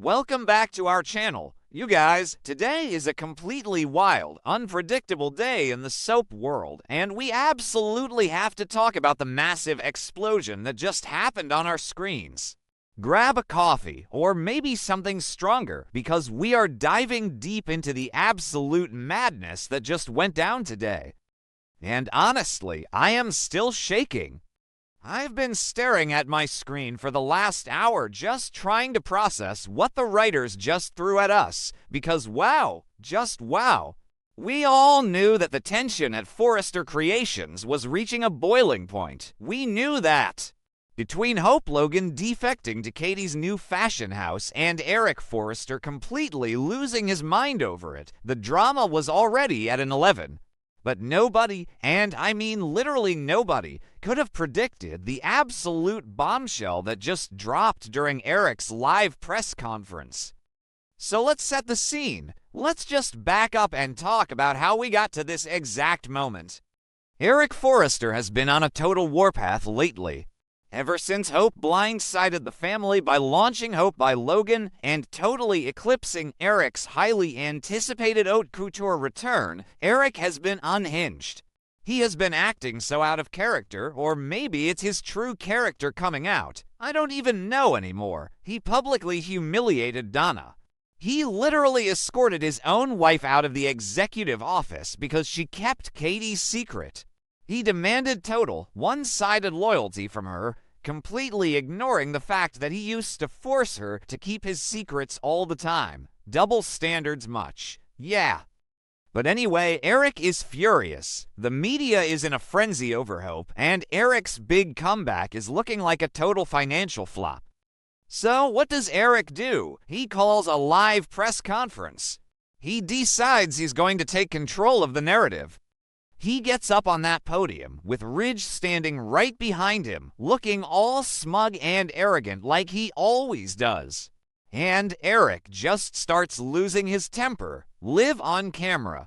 Welcome back to our channel. You guys, today is a completely wild, unpredictable day in the soap world, and we absolutely have to talk about the massive explosion that just happened on our screens. Grab a coffee, or maybe something stronger, because we are diving deep into the absolute madness that just went down today. And honestly, I am still shaking. I've been staring at my screen for the last hour just trying to process what the writers just threw at us, because wow, just wow. We all knew that the tension at Forrester Creations was reaching a boiling point. We knew that. Between Hope Logan defecting to Katie's new fashion house and Eric Forrester completely losing his mind over it, the drama was already at an 11. But nobody, and I mean literally nobody, could have predicted the absolute bombshell that just dropped during Eric's live press conference. So let's set the scene. Let's just back up and talk about how we got to this exact moment. Eric Forrester has been on a total warpath lately. Ever since Hope blindsided the family by launching Hope by Logan and totally eclipsing Eric's highly anticipated haute couture return, Eric has been unhinged. He has been acting so out of character, or maybe it's his true character coming out. I don't even know anymore. He publicly humiliated Donna. He literally escorted his own wife out of the executive office because she kept Katie's secret. He demanded total, one-sided loyalty from her, completely ignoring the fact that he used to force her to keep his secrets all the time. Double standards much. Yeah. But anyway, Eric is furious. The media is in a frenzy over Hope, and Eric's big comeback is looking like a total financial flop. So what does Eric do? He calls a live press conference. He decides he's going to take control of the narrative. He gets up on that podium, with Ridge standing right behind him, looking all smug and arrogant like he always does. And Eric just starts losing his temper, live on camera.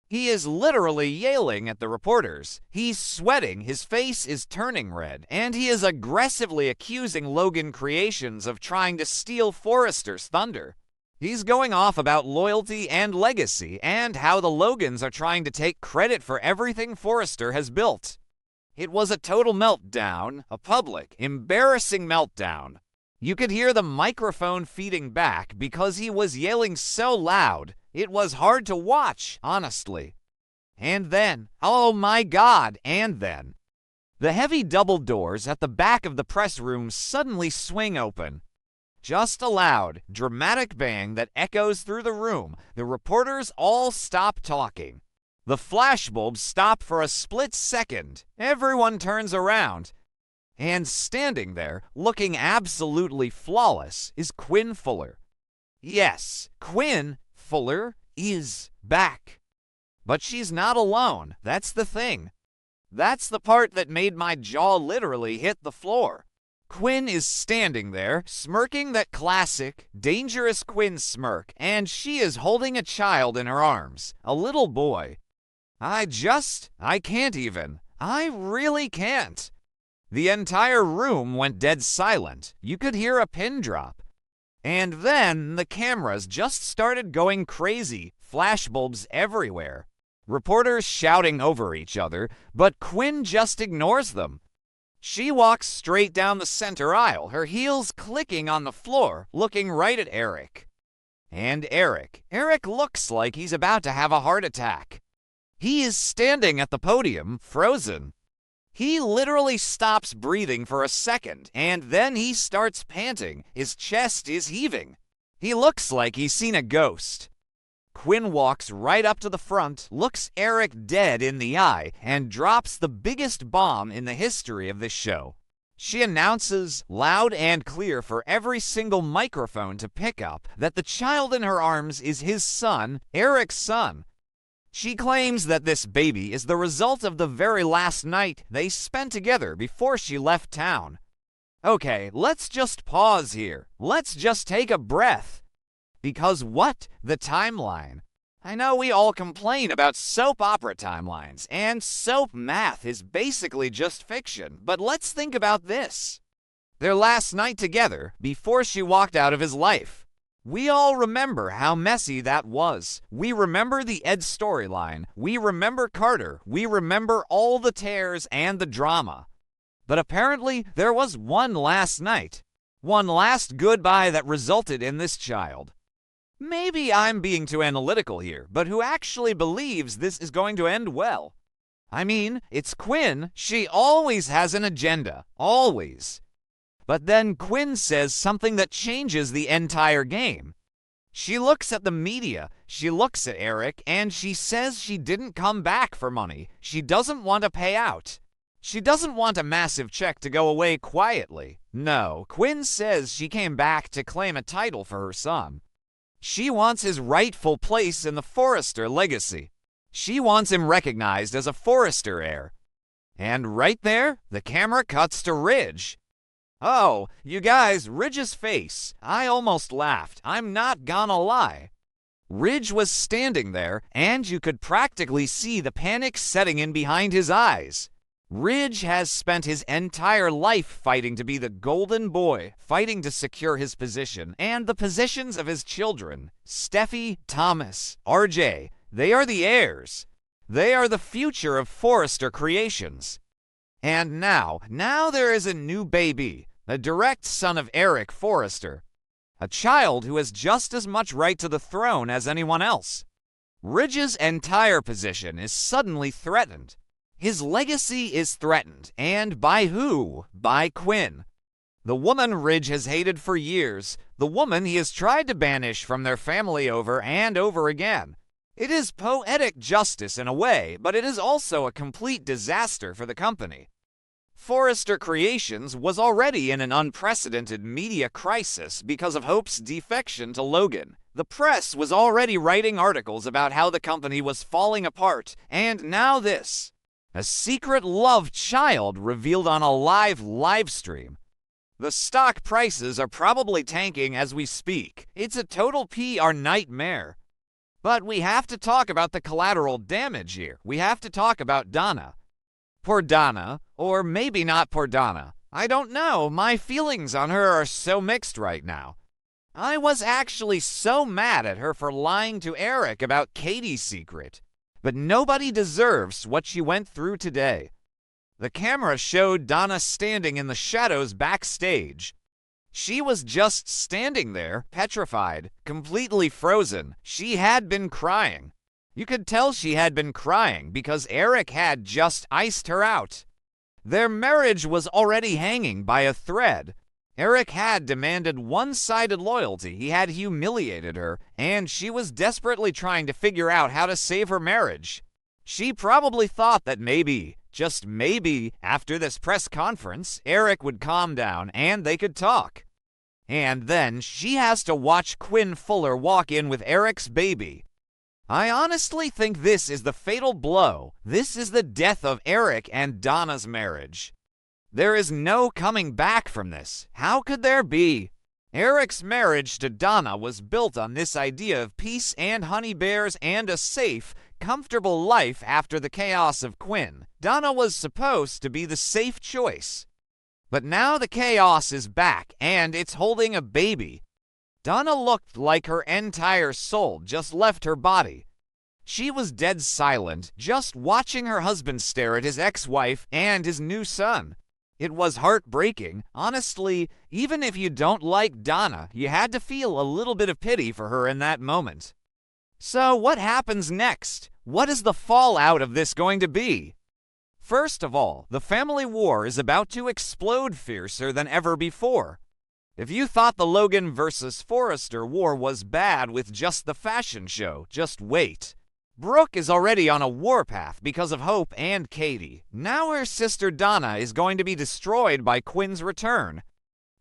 He is literally yelling at the reporters. He's sweating, his face is turning red, and he is aggressively accusing Logan Creations of trying to steal Forrester's thunder. He's going off about loyalty and legacy and how the Logans are trying to take credit for everything Forrester has built. It was a total meltdown, a public, embarrassing meltdown. You could hear the microphone feeding back because he was yelling so loud, it was hard to watch, honestly. And then, oh my God, and then. The heavy double doors at the back of the press room suddenly swing open. Just a loud, dramatic bang that echoes through the room. The reporters all stop talking. The flashbulbs stop for a split second. Everyone turns around. And standing there, looking absolutely flawless, is Quinn Fuller. Yes, Quinn Fuller is back. But she's not alone. That's the thing. That's the part that made my jaw literally hit the floor. Quinn is standing there, smirking that classic, dangerous Quinn smirk, and she is holding a child in her arms, a little boy. I can't even. I really can't. The entire room went dead silent. You could hear a pin drop. And then the cameras just started going crazy, flashbulbs everywhere. Reporters shouting over each other, but Quinn just ignores them. She walks straight down the center aisle, her heels clicking on the floor, looking right at Eric. And Eric looks like he's about to have a heart attack. He is standing at the podium, frozen. He literally stops breathing for a second, and then he starts panting. His chest is heaving. He looks like he's seen a ghost. Quinn walks right up to the front, looks Eric dead in the eye, and drops the biggest bomb in the history of this show. She announces, loud and clear for every single microphone to pick up, that the child in her arms is his son, Eric's son. She claims that this baby is the result of the very last night they spent together before she left town. Okay, let's just pause here. Let's just take a breath. Because what? The timeline. I know we all complain about soap opera timelines, and soap math is basically just fiction, but let's think about this. Their last night together, before she walked out of his life. We all remember how messy that was. We remember the Ed storyline. We remember Carter. We remember all the tears and the drama. But apparently, there was one last night. One last goodbye that resulted in this child. Maybe I'm being too analytical here, but who actually believes this is going to end well? I mean, it's Quinn. She always has an agenda. Always. But then Quinn says something that changes the entire game. She looks at the media, she looks at Eric, and she says she didn't come back for money. She doesn't want a payout. She doesn't want a massive check to go away quietly. No, Quinn says she came back to claim a title for her son. She wants his rightful place in the Forrester legacy. She wants him recognized as a Forrester heir. And right there, the camera cuts to Ridge. Oh, you guys, Ridge's face. I almost laughed. I'm not gonna lie. Ridge was standing there, and you could practically see the panic setting in behind his eyes. Ridge has spent his entire life fighting to be the golden boy, fighting to secure his position, and the positions of his children. Steffy, Thomas, RJ, they are the heirs. They are the future of Forrester Creations. And now there is a new baby, a direct son of Eric Forrester, a child who has just as much right to the throne as anyone else. Ridge's entire position is suddenly threatened. His legacy is threatened, and by who? By Quinn. The woman Ridge has hated for years, the woman he has tried to banish from their family over and over again. It is poetic justice in a way, but it is also a complete disaster for the company. Forrester Creations was already in an unprecedented media crisis because of Hope's defection to Logan. The press was already writing articles about how the company was falling apart, and now this. A secret love child revealed on a live stream. The stock prices are probably tanking as we speak. It's a total PR nightmare. But we have to talk about the collateral damage here. We have to talk about Donna. Poor Donna, or maybe not poor Donna. I don't know. My feelings on her are so mixed right now. I was actually so mad at her for lying to Eric about Katie's secret. But nobody deserves what she went through today. The camera showed Donna standing in the shadows backstage. She was just standing there, petrified, completely frozen. She had been crying. You could tell she had been crying because Eric had just iced her out. Their marriage was already hanging by a thread. Eric had demanded one-sided loyalty, he had humiliated her, and she was desperately trying to figure out how to save her marriage. She probably thought that maybe, just maybe, after this press conference, Eric would calm down and they could talk. And then she has to watch Quinn Fuller walk in with Eric's baby. I honestly think this is the fatal blow. This is the death of Eric and Donna's marriage. There is no coming back from this. How could there be? Eric's marriage to Donna was built on this idea of peace and honey bears and a safe, comfortable life after the chaos of Quinn. Donna was supposed to be the safe choice. But now the chaos is back, and it's holding a baby. Donna looked like her entire soul just left her body. She was dead silent, just watching her husband stare at his ex-wife and his new son. It was heartbreaking. Honestly, even if you don't like Donna, you had to feel a little bit of pity for her in that moment. So what happens next? What is the fallout of this going to be? First of all, the family war is about to explode fiercer than ever before. If you thought the Logan versus Forrester war was bad with just the fashion show, just wait. Brooke is already on a warpath because of Hope and Katie. Now her sister Donna is going to be destroyed by Quinn's return.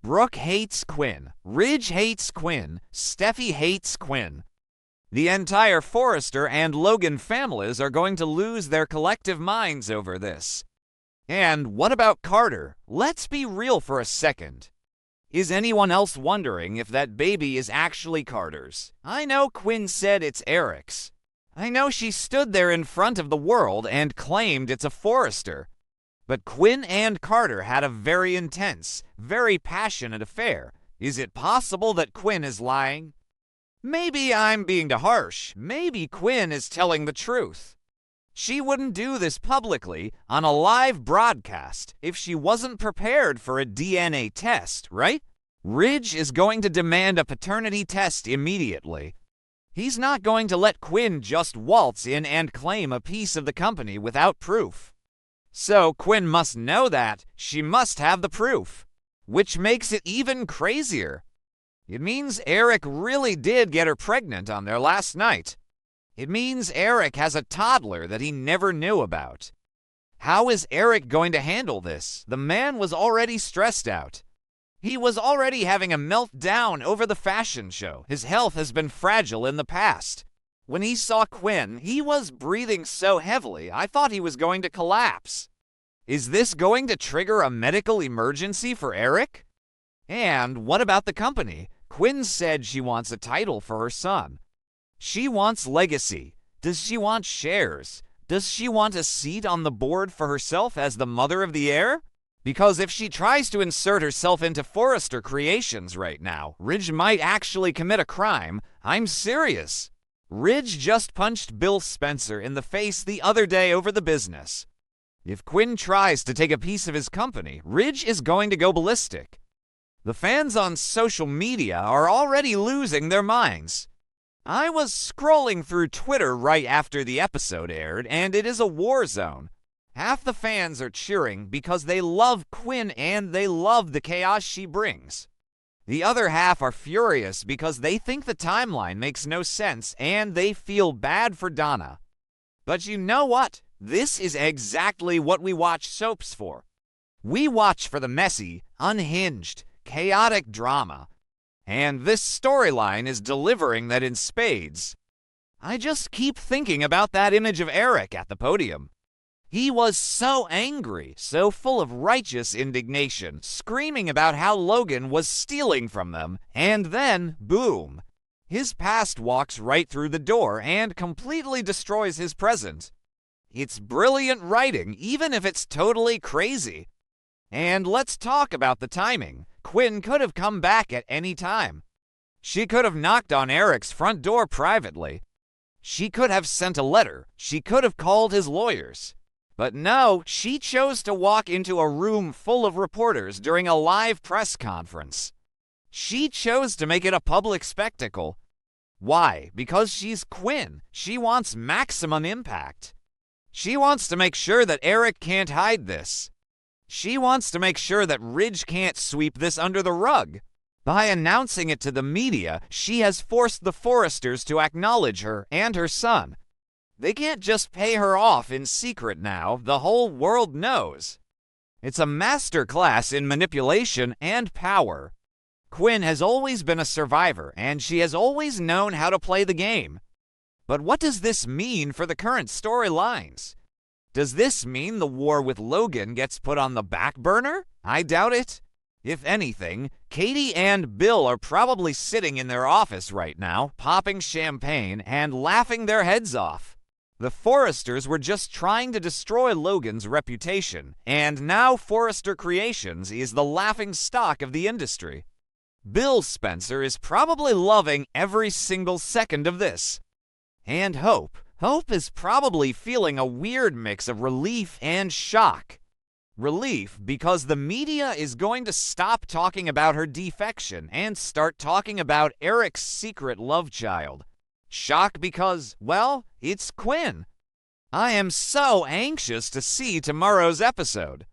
Brooke hates Quinn. Ridge hates Quinn. Steffy hates Quinn. The entire Forrester and Logan families are going to lose their collective minds over this. And what about Carter? Let's be real for a second. Is anyone else wondering if that baby is actually Carter's? I know Quinn said it's Eric's. I know she stood there in front of the world and claimed it's a Forrester. But Quinn and Carter had a very intense, very passionate affair. Is it possible that Quinn is lying? Maybe I'm being too harsh. Maybe Quinn is telling the truth. She wouldn't do this publicly on a live broadcast if she wasn't prepared for a DNA test, right? Ridge is going to demand a paternity test immediately. He's not going to let Quinn just waltz in and claim a piece of the company without proof. So Quinn must know that. She must have the proof, which makes it even crazier. It means Eric really did get her pregnant on their last night. It means Eric has a toddler that he never knew about. How is Eric going to handle this? The man was already stressed out. He was already having a meltdown over the fashion show. His health has been fragile in the past. When he saw Quinn, he was breathing so heavily, I thought he was going to collapse. Is this going to trigger a medical emergency for Eric? And what about the company? Quinn said she wants a title for her son. She wants legacy. Does she want shares? Does she want a seat on the board for herself as the mother of the heir? Because if she tries to insert herself into Forrester Creations right now, Ridge might actually commit a crime. I'm serious. Ridge just punched Bill Spencer in the face the other day over the business. If Quinn tries to take a piece of his company, Ridge is going to go ballistic. The fans on social media are already losing their minds. I was scrolling through Twitter right after the episode aired, and it is a war zone. Half the fans are cheering because they love Quinn and they love the chaos she brings. The other half are furious because they think the timeline makes no sense and they feel bad for Donna. But you know what? This is exactly what we watch soaps for. We watch for the messy, unhinged, chaotic drama. And this storyline is delivering that in spades. I just keep thinking about that image of Eric at the podium. He was so angry, so full of righteous indignation, screaming about how Logan was stealing from them, and then, boom, his past walks right through the door and completely destroys his present. It's brilliant writing, even if it's totally crazy. And let's talk about the timing. Quinn could have come back at any time. She could have knocked on Eric's front door privately. She could have sent a letter. She could have called his lawyers. But no, she chose to walk into a room full of reporters during a live press conference. She chose to make it a public spectacle. Why? Because she's Quinn. She wants maximum impact. She wants to make sure that Eric can't hide this. She wants to make sure that Ridge can't sweep this under the rug. By announcing it to the media, she has forced the Forresters to acknowledge her and her son. They can't just pay her off in secret now. The whole world knows. It's a master class in manipulation and power. Quinn has always been a survivor, and she has always known how to play the game. But what does this mean for the current storylines? Does this mean the war with Logan gets put on the back burner? I doubt it. If anything, Katie and Bill are probably sitting in their office right now, popping champagne and laughing their heads off. The Forresters were just trying to destroy Logan's reputation, and now Forrester Creations is the laughing stock of the industry. Bill Spencer is probably loving every single second of this. And Hope is probably feeling a weird mix of relief and shock. Relief because the media is going to stop talking about her defection and start talking about Eric's secret love child. Shock because, well, it's Quinn. I am so anxious to see tomorrow's episode.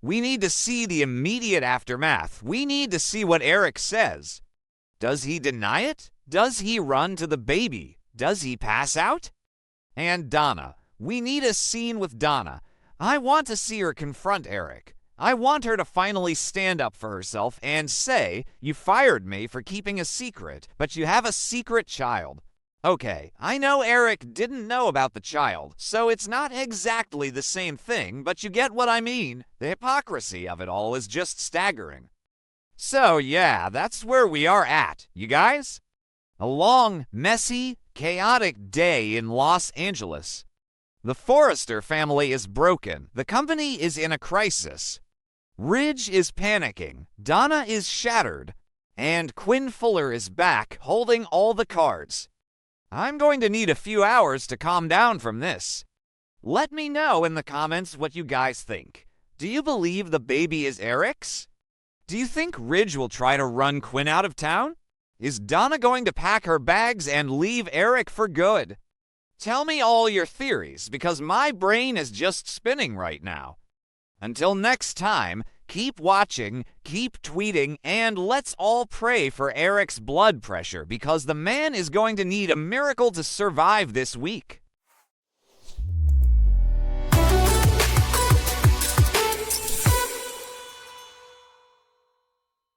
We need to see the immediate aftermath. We need to see what Eric says. Does he deny it? Does he run to the baby? Does he pass out? And Donna. We need a scene with Donna. I want to see her confront Eric. I want her to finally stand up for herself and say, "You fired me for keeping a secret, but you have a secret child." Okay, I know Eric didn't know about the child, so it's not exactly the same thing, but you get what I mean. The hypocrisy of it all is just staggering. So yeah, that's where we are at, you guys. A long, messy, chaotic day in Los Angeles. The Forrester family is broken. The company is in a crisis. Ridge is panicking. Donna is shattered. And Quinn Fuller is back, holding all the cards. I'm going to need a few hours to calm down from this. Let me know in the comments what you guys think. Do you believe the baby is Eric's? Do you think Ridge will try to run Quinn out of town? Is Donna going to pack her bags and leave Eric for good? Tell me all your theories, because my brain is just spinning right now. Until next time, keep watching, keep tweeting, and let's all pray for Eric's blood pressure, because the man is going to need a miracle to survive this week.